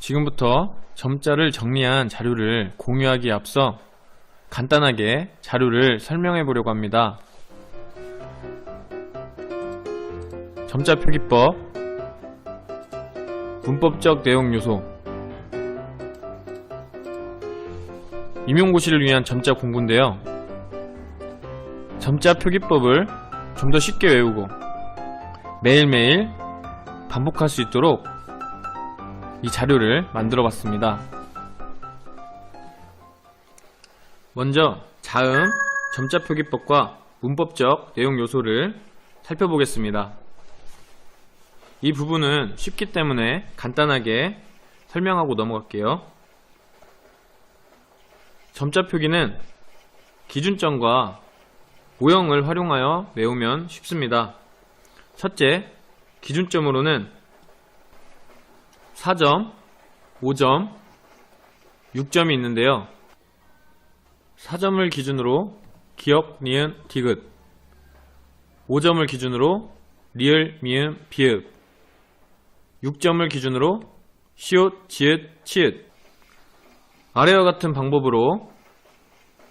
지금부터 점자를 정리한 자료를 공유하기에 앞서 간단하게 자료를 설명해 보려고 합니다. 점자 표기법, 문법적 내용 요소, 임용고시를 위한 점자 공부인데요. 점자 표기법을 좀 더 쉽게 외우고 매일매일 반복할 수 있도록 이 자료를 만들어 봤습니다. 먼저 자음, 점자 표기법과 문법적 내용 요소를 살펴보겠습니다. 이 부분은 쉽기 때문에 간단하게 설명하고 넘어갈게요. 점자 표기는 기준점과 모형을 활용하여 외우면 쉽습니다. 첫째, 기준점으로는 4점, 5점, 6점이 있는데요. 4점을 기준으로 기역, 니은, 디귿, 5점을 기준으로 리을, 미음, 비읍, 6점을 기준으로 시옷, 지읒, 치읓. 아래와 같은 방법으로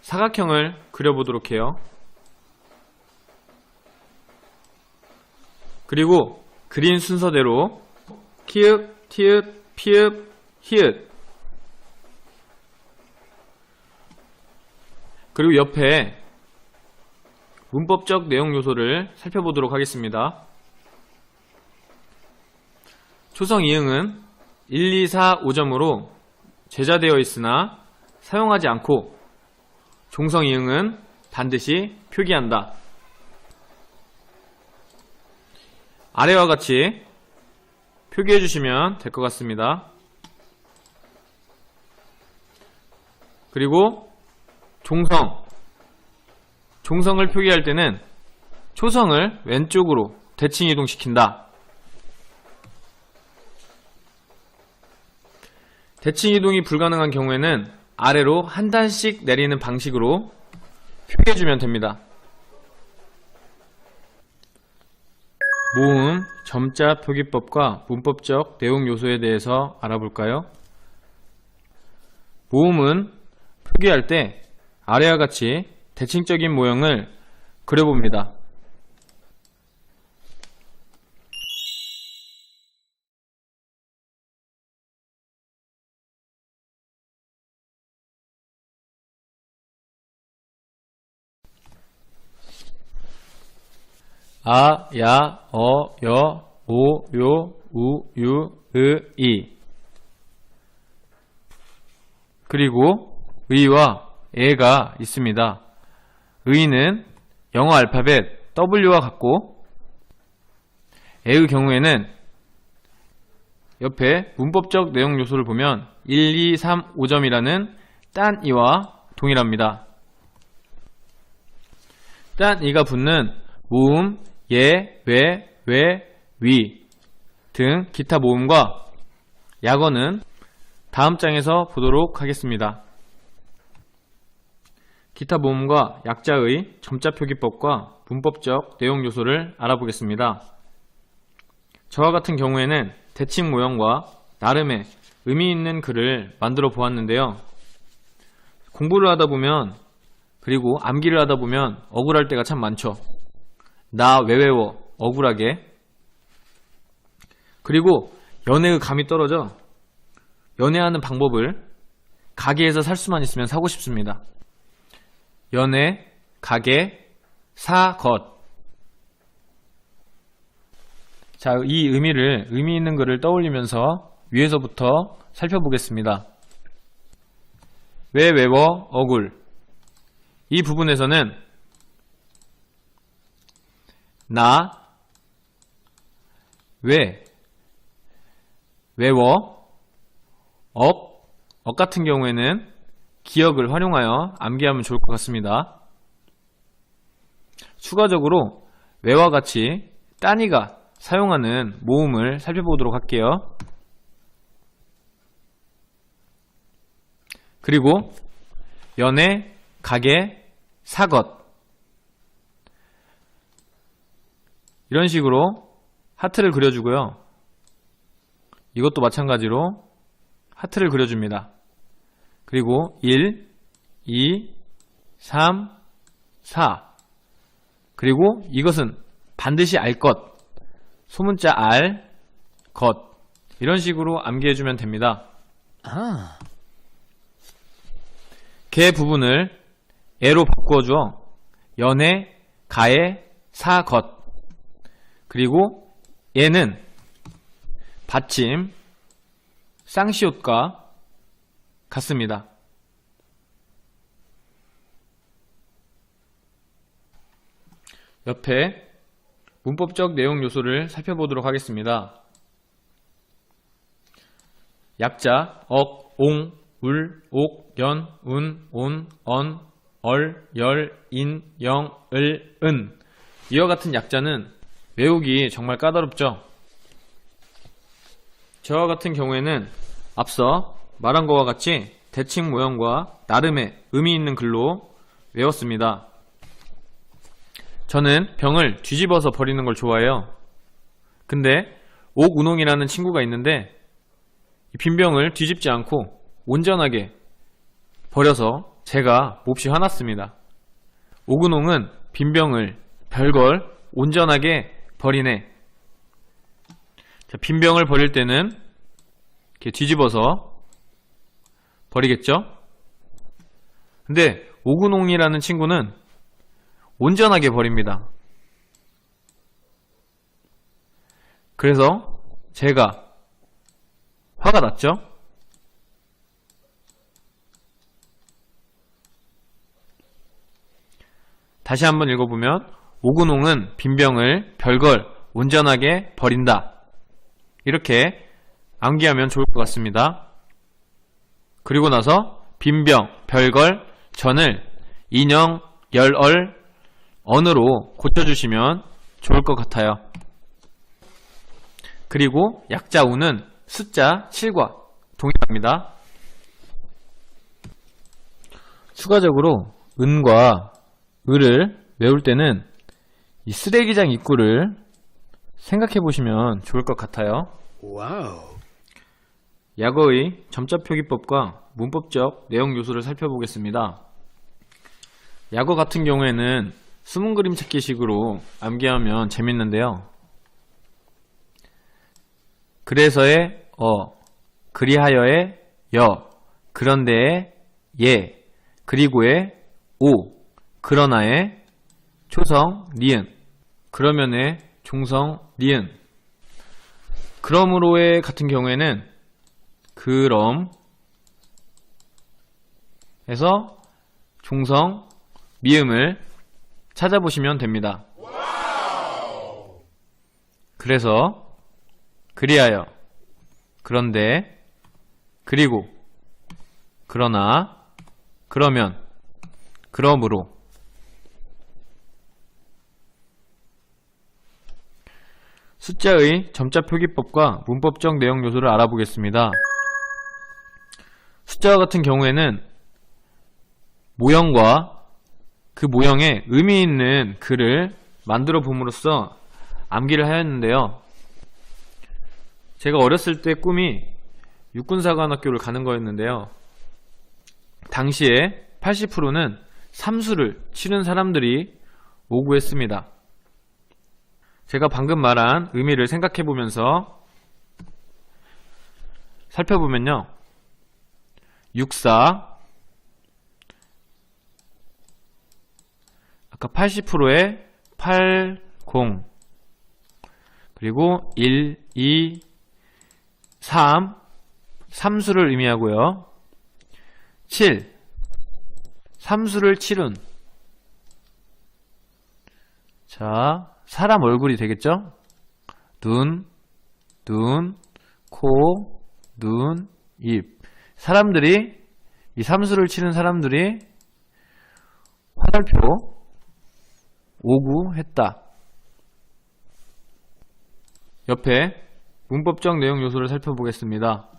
사각형을 그려보도록 해요. 그리고 그린 순서대로 키읔, 티읕, 피읕, 히읗, 그리고 옆에 문법적 내용 요소를 살펴보도록 하겠습니다. 초성 이응은 1, 2, 4, 5점으로 제자되어 있으나 사용하지 않고 종성 이응은 반드시 표기한다. 아래와 같이 표기해 주시면 될 것 같습니다. 그리고 종성을 표기할 때는 초성을 왼쪽으로 대칭 이동시킨다. 대칭 이동이 불가능한 경우에는 아래로 한 단씩 내리는 방식으로 표기해주면 됩니다. 모음, 점자 표기법과 문법적 내용 요소에 대해서 알아볼까요? 모음은 표기할 때 아래와 같이 대칭적인 모형을 그려봅니다. 아, 야, 어, 여, 오, 요, 우, 유, 으, 이. 그리고 의와 에가 있습니다. 의는 영어 알파벳 W와 같고, 에의 경우에는 옆에 문법적 내용 요소를 보면 1, 2, 3, 5점이라는 딴 이와 동일합니다. 딴 이가 붙는 모음, 예, 왜, 위 등 기타 모음과 약어는 다음 장에서 보도록 하겠습니다. 기타 모음과 약자의 점자 표기법과 문법적 내용 요소를 알아보겠습니다. 저와 같은 경우에는 대칭 모형과 나름의 의미 있는 글을 만들어 보았는데요. 공부를 하다 보면, 그리고 암기를 하다 보면 억울할 때가 참 많죠. 나 왜 외워? 억울하게. 그리고 연애의 감이 떨어져 연애하는 방법을 가게에서 살 수만 있으면 사고 싶습니다. 연애, 가게, 사, 것. 자, 이 의미 있는 글을 떠올리면서 위에서부터 살펴보겠습니다. 왜 외워? 억울. 이 부분에서는 나, 왜, 외워, 억 같은 경우에는 기억을 활용하여 암기하면 좋을 것 같습니다. 추가적으로 왜와 같이 딴이가 사용하는 모음을 살펴보도록 할게요. 그리고 연애, 가게, 사것, 이런 식으로 하트를 그려주고요. 이것도 마찬가지로 하트를 그려줍니다. 그리고 1, 2, 3, 4. 그리고 이것은 반드시 알 것. 소문자 알, 것. 이런 식으로 암기해주면 됩니다. 개 부분을 애로 바꾸어주어 연애, 가에, 사, 것. 그리고 얘는 받침, 쌍시옷과 같습니다. 옆에 문법적 내용 요소를 살펴보도록 하겠습니다. 약자, 억, 옹, 울, 옥, 연, 운, 온, 언, 얼, 열, 인, 영, 을, 은. 이와 같은 약자는 외우기 정말 까다롭죠? 저와 같은 경우에는 앞서 말한 것과 같이 대칭 모형과 나름의 의미 있는 글로 외웠습니다. 저는 병을 뒤집어서 버리는 걸 좋아해요. 근데 옥운홍이라는 친구가 있는데 이 빈 병을 뒤집지 않고 온전하게 버려서 제가 몹시 화났습니다. 옥운홍은 빈 병을 별걸 온전하게 버리네. 자, 빈 병을 버릴 때는 이렇게 뒤집어서 버리겠죠? 근데 옥운홍이라는 친구는 온전하게 버립니다. 그래서 제가 화가 났죠? 다시 한번 읽어보면 옥운홍은 빈병을 별걸 온전하게 버린다. 이렇게 암기하면 좋을 것 같습니다. 그리고 나서 빈병, 별걸, 전을 인형, 열얼, 언으로 고쳐주시면 좋을 것 같아요. 그리고 약자 우는 숫자 7과 동일합니다. 추가적으로 은과 을을 외울 때는 이 쓰레기장 입구를 생각해 보시면 좋을 것 같아요. 와우. 약어의 점자표기법과 문법적 내용 요소를 살펴보겠습니다. 약어 같은 경우에는 숨은 그림 찾기식으로 암기하면 재밌는데요. 그래서의 그리하여의 여, 그런데의 예, 그리고의 오, 그러나의 초성 니은, 그러면의 종성 니은, 그러므로의 같은 경우에는 그럼 해서 종성 미음을 찾아보시면 됩니다. 그래서 그리하여, 그런데, 그리고, 그러나, 그러면, 그러므로. 숫자의 점자 표기법과 문법적 내용 요소를 알아보겠습니다. 숫자와 같은 경우에는 모형과 그 모형에 의미 있는 글을 만들어 봄으로써 암기를 하였는데요. 제가 어렸을 때 꿈이 육군사관학교를 가는 거였는데요. 당시에 80%는 삼수를 치는 사람들이 오고 했습니다. 제가 방금 말한 의미를 생각해 보면서 살펴보면요. 64, 아까 80%에 80, 그리고 1, 2, 3, 삼수를 의미하고요. 7, 삼수를 치른. 자, 사람 얼굴이 되겠죠? 눈, 코, 눈, 입. 사람들이, 이 삼수를 치는 사람들이 화살표 오구 했다. 옆에 문법적 내용 요소를 살펴보겠습니다.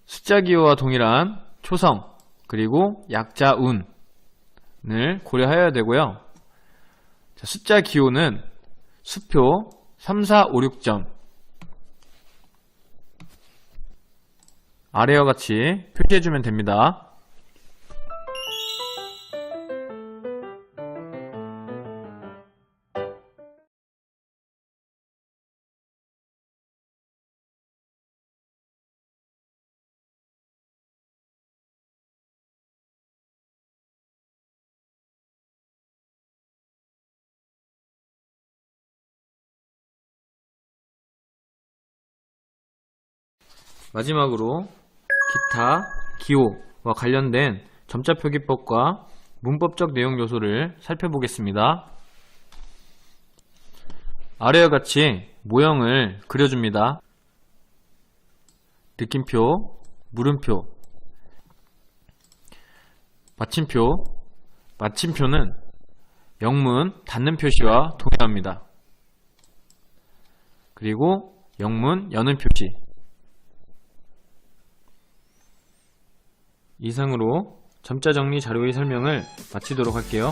숫자 기호와 동일한 초성 그리고 약자 운을 고려해야 되고요. 자, 숫자 기호는 수표 3, 4, 5, 6점, 아래와 같이 표시해주면 됩니다. 마지막으로 기타, 기호와 관련된 점자표기법과 문법적 내용 요소를 살펴보겠습니다. 아래와 같이 모형을 그려줍니다. 느낌표, 물음표, 마침표. 마침표는 영문 닫는 표시와 동일합니다. 그리고 영문 여는 표시. 이상으로 점자 정리 자료의 설명을 마치도록 할게요.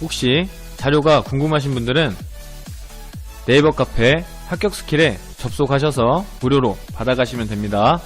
혹시 자료가 궁금하신 분들은 네이버 카페 합격스킬에 접속하셔서 무료로 받아가시면 됩니다.